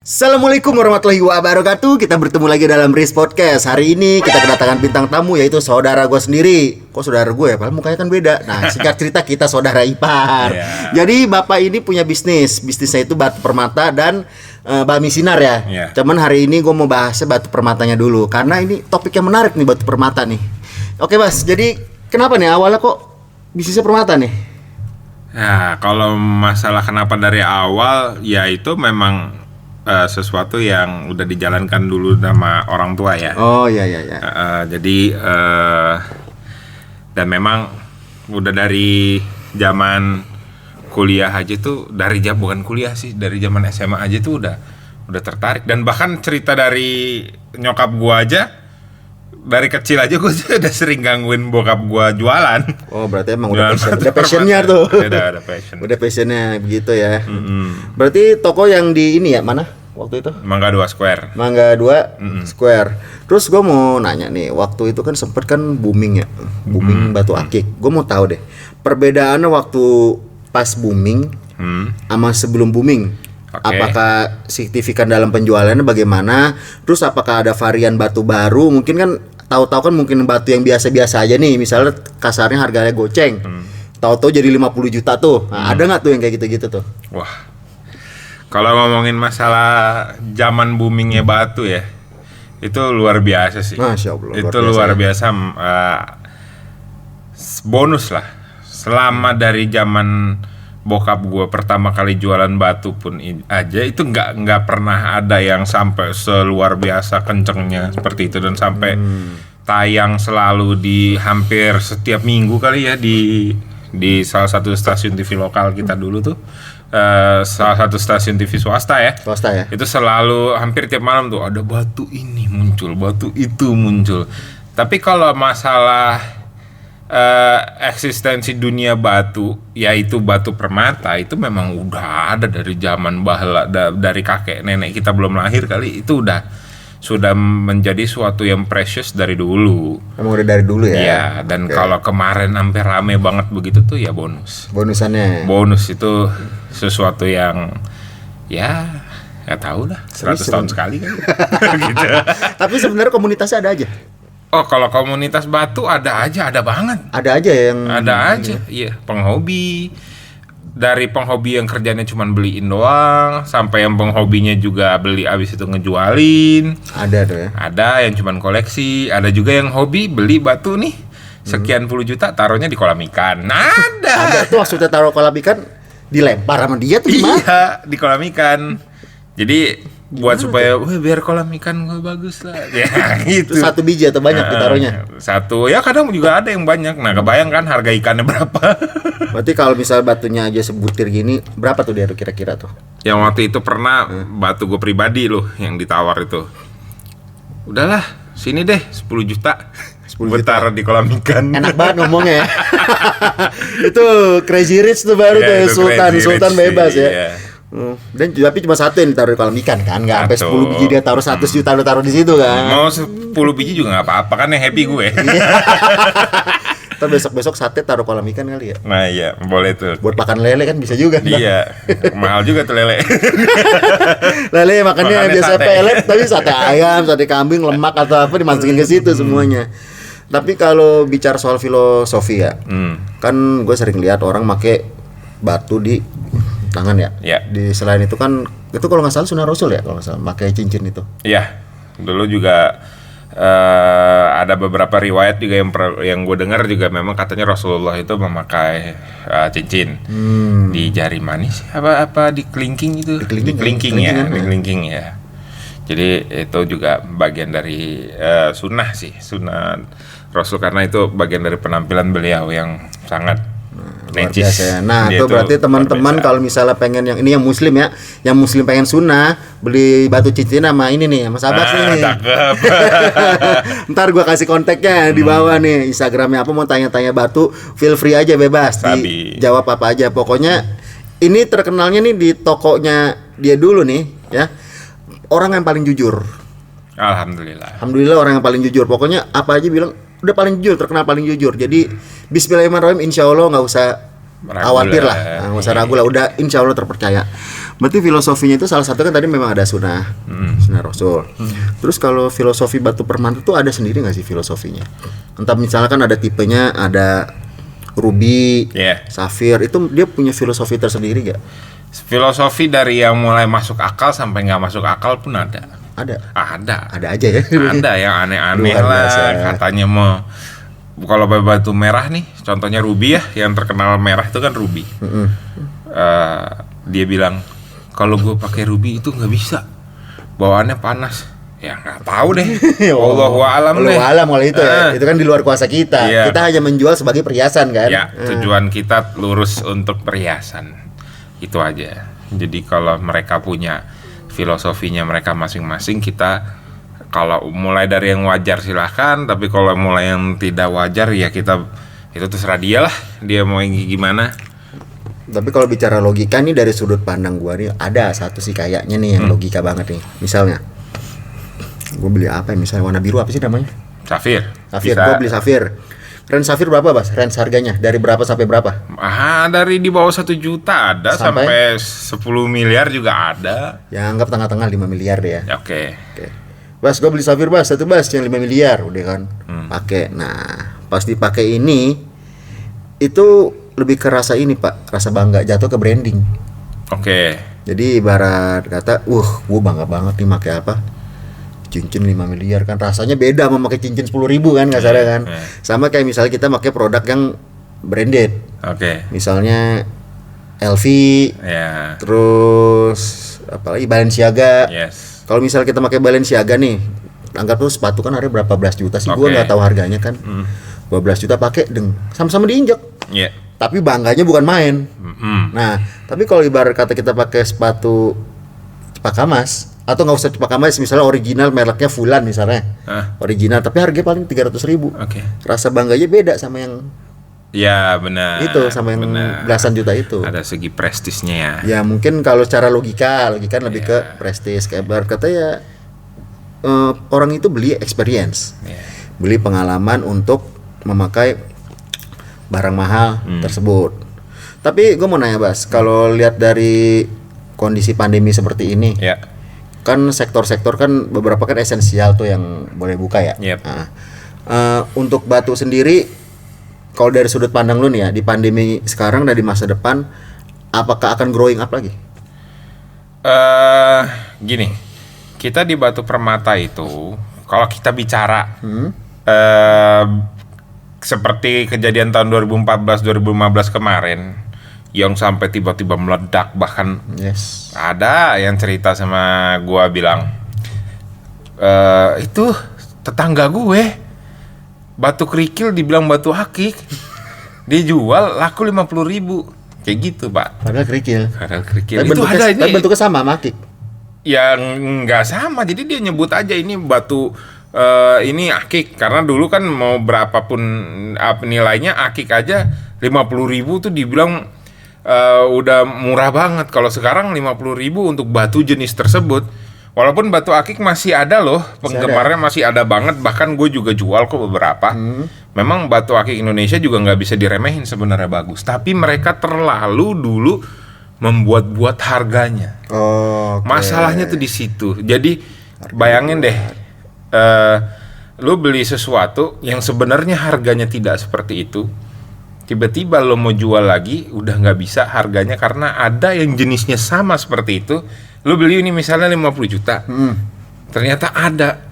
Assalamualaikum warahmatullahi wabarakatuh. Kita bertemu lagi dalam Riz Podcast. Hari ini kita kedatangan bintang tamu, yaitu saudara gue sendiri. Kok saudara gue ya? Padahal mukanya kan beda. Nah, singkat cerita kita saudara ipar. Jadi bapak ini punya bisnis. Bisnisnya itu batu permata dan bakmi sinar ya. Cuman hari ini gue mau bahasnya batu permatanya dulu, karena ini topik yang menarik nih, batu permata nih. Oke Mas, jadi kenapa nih awalnya kok bisnisnya permata nih? Nah, kalau masalah kenapa dari awal, ya itu memang sesuatu yang udah dijalankan dulu sama orang tua ya. Oh iya. Jadi dan memang udah dari zaman kuliah aja tuh, bukan kuliah sih, dari zaman SMA aja tuh udah tertarik. Dan bahkan cerita dari nyokap gua aja, dari kecil aja gue udah sering gangguin bokap gua jualan. Oh, berarti emang udah passionnya tuh. Udah passion. Udah passionnya begitu ya. Berarti toko yang di ini ya, mana waktu itu? Mangga 2 Square. Mangga 2 Square. Terus gue mau nanya nih, waktu itu kan sempet kan booming ya, booming batu akik. Gue mau tahu deh, perbedaannya waktu pas booming sama sebelum booming. Apakah signifikan dalam penjualannya bagaimana? Terus apakah ada varian batu baru? Mungkin kan tahu-tahu kan mungkin batu yang biasa-biasa aja nih, misalnya kasarnya harganya goceng. Tahu-tahu jadi 50 juta tuh. Nah, ada nggak tuh yang kayak gitu-gitu tuh? Wah. Kalau ngomongin masalah zaman boomingnya batu ya, itu luar biasa sih. Masya Allah. Itu luar biasa. Bonus lah. Selama dari zaman bokap gue pertama kali jualan batu pun aja itu nggak pernah ada yang sampai seluar biasa kencengnya seperti itu, dan sampai tayang selalu di hampir setiap minggu kali ya di salah satu stasiun TV lokal kita dulu tuh. Salah satu stasiun TV swasta ya. Itu selalu hampir tiap malam tuh ada batu ini muncul, batu itu muncul. Tapi kalau masalah eksistensi dunia batu, yaitu batu permata, itu memang udah ada dari zaman bahala, dari kakek nenek kita belum lahir kali, itu sudah menjadi suatu yang precious dari dulu. Emang udah dari dulu ya? Iya, dan kalau kemarin hampir rame banget begitu tuh ya bonus. Bonus itu sesuatu yang ya nggak tahu lah, 100 tahun sekali kan. Gitu. Tapi sebenarnya komunitasnya ada aja. Oh, kalau komunitas batu ada banget. Ada aja yang iya, penghobi. Dari penghobi yang kerjanya cuma beliin doang, sampai yang penghobinya juga beli abis itu ngejualin. Ada tuh ya. Ada yang cuma koleksi, ada juga yang hobi beli batu nih sekian puluh juta taruhnya di kolam ikan. Ada tuh maksudnya taruh kolam ikan dilempar sama dia tuh gimana? Iya, di kolam ikan. Jadi buat supaya biar kolam ikan gue bagus lah. Ya gitu. Satu biji atau banyak ditaruhnya? Satu, ya kadang juga ada yang banyak. Nah, kebayang kan harga ikannya berapa? Berarti kalau misal batunya aja sebutir gini, berapa tuh dia kira-kira tuh? Yang waktu itu pernah batu gue pribadi loh yang ditawar itu. Udahlah, sini deh 10 juta. 10 juta taruh di kolam ikan. Enak banget ngomongnya ya. Itu crazy rich tuh baru tuh, Sultan bebas ya. Iya. Dan tapi cuma satu yang ditaruh di kolam ikan kan, nggak sampai 10 biji dia taruh 100 juta lu taruh di situ kan. Mau 10 biji juga nggak apa-apa kan, yang happy gue. Ntar besok sate taruh kolam ikan kali ya. Nah iya, boleh tuh. Buat makan lele kan bisa juga. Iya, mahal juga tuh lele. Lele makannya biasa pelet, tapi sate ayam, sate kambing, lemak atau apa dimasukin ke situ semuanya. Tapi kalau bicara soal filosofi ya, kan gue sering lihat orang make batu di tangan ya. Di selain itu kan, itu kalau nggak salah sunah Rasul ya, kalau nggak salah pakai cincin itu. Iya, dulu juga ada beberapa riwayat juga yang gue dengar juga memang katanya Rasulullah itu memakai cincin di jari manis apa di kelingking itu, di kelingking ya. Jadi itu juga bagian dari sunnah Rasul, karena itu bagian dari penampilan beliau yang sangat necis. Ya. Nah, itu berarti teman-teman kalau misalnya pengen yang ini, yang muslim ya, yang muslim pengen sunnah, beli batu cincin sama ini nih, sama Sabas nih. Ntar gua kasih kontaknya di bawah nih, Instagramnya apa, mau tanya-tanya batu, feel free aja, bebas dijawab apa aja. Pokoknya ini terkenalnya nih di tokonya dia dulu nih ya, orang yang paling jujur. Alhamdulillah orang yang paling jujur. Pokoknya apa aja bilang udah paling jujur, terkenal paling jujur. Jadi Bismillahirrahmanirrahim, insya Allah nggak usah khawatir lah, nggak usah ragu lah, udah insya Allah terpercaya. Berarti filosofinya itu salah satu kan tadi memang ada sunnah Rasul. Terus kalau filosofi batu permata tuh ada sendiri nggak sih filosofinya? Entah misalkan ada tipenya, ada ruby, safir, itu dia punya filosofi tersendiri gak? Filosofi dari yang mulai masuk akal sampai nggak masuk akal pun ada. Ada aja ya. Ada yang aneh-aneh lah, katanya mau kalau batu merah nih, contohnya ruby ya, yang terkenal merah itu kan ruby. Dia bilang kalau gue pakai ruby itu nggak bisa, bawaannya panas. Ya nggak tahu deh. Allahu a'lam deh. Allahu a'lam kalau itu ya. Itu kan di luar kuasa kita. Iya. Kita hanya menjual sebagai perhiasan kan. Ya, tujuan kita lurus untuk perhiasan. Itu aja. Jadi kalau mereka punya filosofinya mereka masing-masing, kita kalau mulai dari yang wajar silahkan, tapi kalau mulai yang tidak wajar ya kita itu terserah dia lah, dia mau gimana. Tapi kalau bicara logika nih dari sudut pandang gua nih ada satu sih kayaknya nih yang logika banget nih. Misalnya gua beli apa ya, misalnya warna biru apa sih namanya? Safir. Gua beli safir. Range safir berapa, Bas? Range harganya dari berapa sampai berapa? Dari di bawah 1 juta ada sampai 10 miliar juga ada. Ya anggap tengah-tengah 5 miliar deh ya. Oke. Bas, gue beli safir Bas, satu Bas yang 5 miliar udah kan. Pakai. Nah, pas dipakai ini itu lebih ke rasa ini, Pak. Rasa bangga, jatuh ke branding. Oke. Jadi ibarat kata, gue bangga banget nih pakai apa? Cincin 5 miliar kan, rasanya beda sama pakai cincin 10.000 kan, kasarnya kan. Sama kayak misalnya kita pakai produk yang branded. Misalnya LV, terus apalagi Balenciaga. Kalau misalnya kita pakai Balenciaga nih, anggap tuh sepatu kan harga berapa belas juta sih, gue nggak tahu harganya kan. 12 juta pakai, sama-sama diinjak. Tapi bangganya bukan main. Nah, tapi kalau ibarat kata kita pakai sepatu Cempaka Mas, atau nggak usah Cempaka Mas, misalnya original mereknya Fulan misalnya, original tapi harganya paling 300.000. Rasa bangganya beda sama yang itu, sama yang belasan juta itu. Ada segi prestisnya ya. Ya mungkin kalau secara logika lebih ke prestis. Kayak ibarat kata ya orang itu beli experience, beli pengalaman untuk memakai barang mahal tersebut. Tapi gue mau nanya Bas, kalau lihat dari kondisi pandemi seperti ini, kan sektor-sektor kan beberapa kan esensial tuh yang boleh buka ya. Untuk batu sendiri, kalau dari sudut pandang lu nih ya, di pandemi sekarang dan di masa depan, apakah akan growing up lagi? Gini, kita di batu permata itu, kalau kita bicara seperti kejadian tahun 2014-2015 kemarin, yang sampai tiba-tiba meledak, bahkan ada yang cerita sama gua bilang, itu tetangga gue batu kerikil dibilang batu akik, dijual laku 50.000, kayak gitu Pak. Padahal kerikil. Itu ada ini. Tapi bentuknya sama sama akik. Ya nggak sama, jadi dia nyebut aja ini batu ini akik, karena dulu kan mau berapapun nilainya akik aja 50.000 tuh dibilang udah murah banget. Kalau sekarang 50.000 untuk batu jenis tersebut, walaupun batu akik masih ada loh, penggemarnya masih ada banget. Bahkan gue juga jual kok beberapa. Memang batu akik Indonesia juga nggak bisa diremehin, sebenarnya bagus. Tapi mereka terlalu dulu membuat-buat harganya. Masalahnya tuh di situ. Jadi bayangin deh, lu beli sesuatu yang sebenarnya harganya tidak seperti itu. Tiba-tiba lo mau jual lagi, udah nggak bisa harganya karena ada yang jenisnya sama seperti itu. Lo beli ini misalnya 50 juta, ternyata ada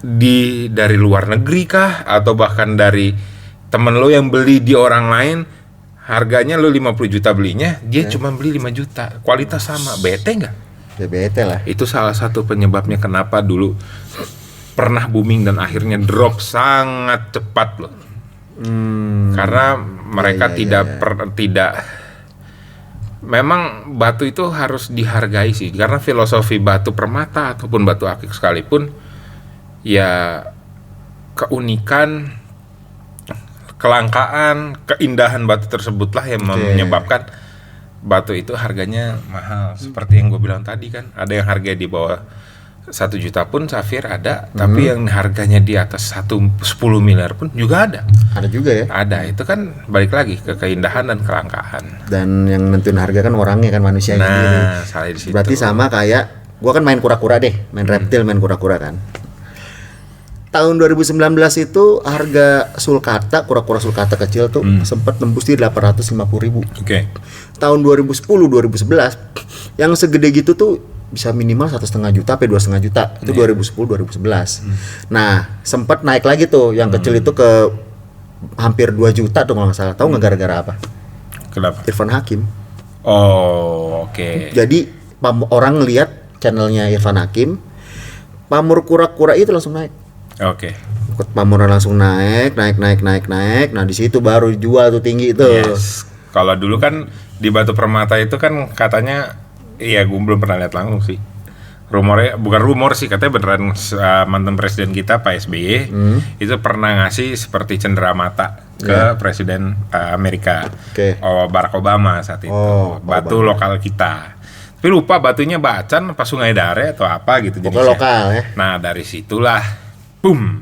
dari luar negeri kah, atau bahkan dari temen lo yang beli di orang lain, harganya lo 50 juta belinya, dia cuma beli 5 juta, kualitas sama, bete nggak? Ya bete lah. Itu salah satu penyebabnya kenapa dulu pernah booming dan akhirnya drop sangat cepat loh. Karena mereka tidak memang batu itu harus dihargai sih, karena filosofi batu permata ataupun batu akik sekalipun ya keunikan, kelangkaan, keindahan batu tersebutlah yang menyebabkan batu itu harganya mahal. Seperti yang gue bilang tadi kan, ada yang harga di bawah 1 juta pun safir ada, tapi yang harganya di atas 10 miliar pun juga ada. Ada juga ya. Ada, itu kan balik lagi ke keindahan dan kelangkaan. Dan yang nentuin harga kan orangnya kan, manusianya sendiri. Salah di situ. Berarti sama kayak gua kan main kura-kura deh, main reptil, main kura-kura kan. Tahun 2019 itu harga sulcata, kura-kura sulcata kecil tuh sempat nembus di 850.000. Oke. Tahun 2010 2011 yang segede gitu tuh bisa minimal 1,5 juta sampai 2,5 juta. Itu 2010 2011. Nah, sempat naik lagi tuh yang kecil itu ke hampir 2 juta tuh kalau nggak salah. Tahu nggak gara-gara apa? Kenapa? Irfan Hakim. Oh, oke. Jadi orang ngelihat channelnya Irfan Hakim, pamor kura-kura itu langsung naik. Oke. Pamoran langsung naik. Nah, di situ baru jual tuh tinggi tuh. Yes. Kalau dulu kan di Batu Permata itu kan katanya, iya gue belum pernah lihat langsung sih. Rumornya, bukan rumor sih, katanya beneran mantan presiden kita Pak SBY itu pernah ngasih seperti cenderamata ke presiden Amerika, Barack Obama saat itu. Batu Obama. lokal kita. Tapi lupa batunya Bacan apa Sungai Dare atau apa gitu. Pokoknya lokal ya. Nah dari situlah, boom.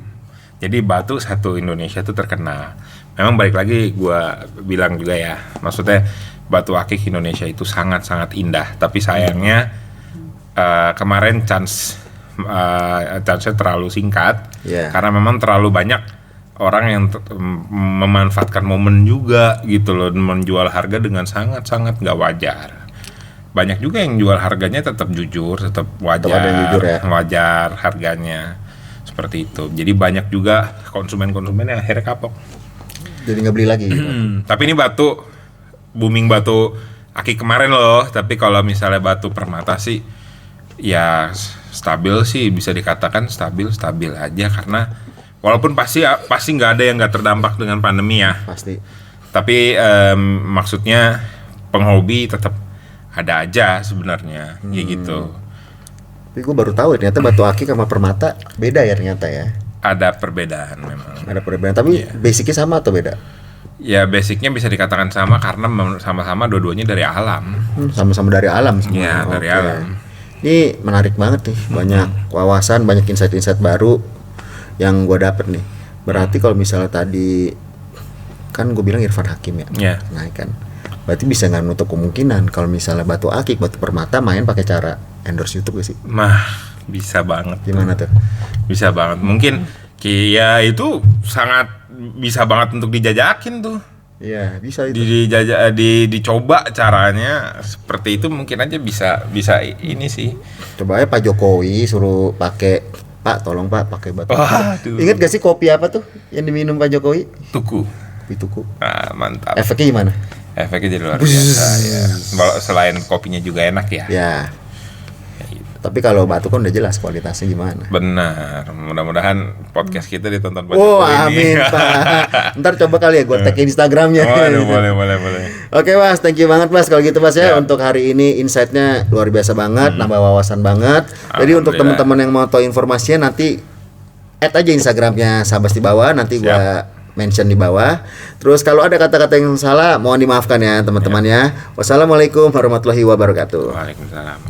Jadi batu satu Indonesia itu terkenal. Memang balik lagi gue bilang juga ya, maksudnya batu akik Indonesia itu sangat-sangat indah. Tapi sayangnya kemarin chance-nya terlalu singkat, karena memang terlalu banyak orang yang memanfaatkan momen juga gitu loh, menjual harga dengan sangat-sangat nggak wajar. Banyak juga yang jual harganya tetap jujur, tetap wajar, wajar harganya seperti itu. Jadi banyak juga konsumen-konsumen yang akhirnya kapok. Jadi nggak beli lagi. Gitu. Tapi ini batu booming batu akik kemarin loh. Tapi kalau misalnya Batu Permata sih, ya stabil sih, bisa dikatakan stabil aja, karena walaupun pasti nggak ada yang nggak terdampak dengan pandemi ya. Pasti. Tapi maksudnya penghobi tetap ada aja sebenarnya, kayak gitu. Tapi gue baru tahu ternyata batu akik sama permata beda ya ternyata ya. Ada perbedaan memang. Ada perbedaan, tapi basicnya sama atau beda? Ya basicnya bisa dikatakan sama karena sama-sama dua-duanya dari alam. Sama-sama dari alam semua. Iya, dari alam. Ini menarik banget nih, banyak wawasan, banyak insight-insight baru yang gue dapet nih. Berarti kalau misalnya tadi kan gue bilang Irfan Hakim ya, naik kan. Berarti bisa nggak nutup kemungkinan kalau misalnya batu akik, batu permata main pakai cara endorse YouTube gak sih? Bisa banget. Gimana tuh? Bisa banget. Mungkin ya itu sangat bisa banget untuk dijajakin tuh. Iya, bisa itu. Dicoba caranya seperti itu, mungkin aja bisa ini sih. Coba aja Pak Jokowi suruh pakai, Pak tolong Pak pakai batu. Ingat gak sih kopi apa tuh yang diminum Pak Jokowi? Tuku. Kopi tuku. Mantap. Efeknya gimana? Efeknya jadi luar biasa ya. Selain kopinya juga enak ya. Ya. Tapi kalau batu kan udah jelas kualitasnya gimana. Benar. Mudah-mudahan podcast kita ditonton banyak. Oh, amin Pak. Ntar coba kali ya gue tag Instagramnya. Boleh. Oke Mas, thank you banget Mas kalau gitu Mas ya. Untuk hari ini insight-nya luar biasa banget, nambah wawasan banget. Jadi untuk teman-teman yang mau tahu informasinya nanti add aja Instagramnya Sabas di bawah, nanti gua mention di bawah. Terus kalau ada kata-kata yang salah mohon dimaafkan ya teman-teman ya. Wassalamualaikum warahmatullahi wabarakatuh. Waalaikumsalam.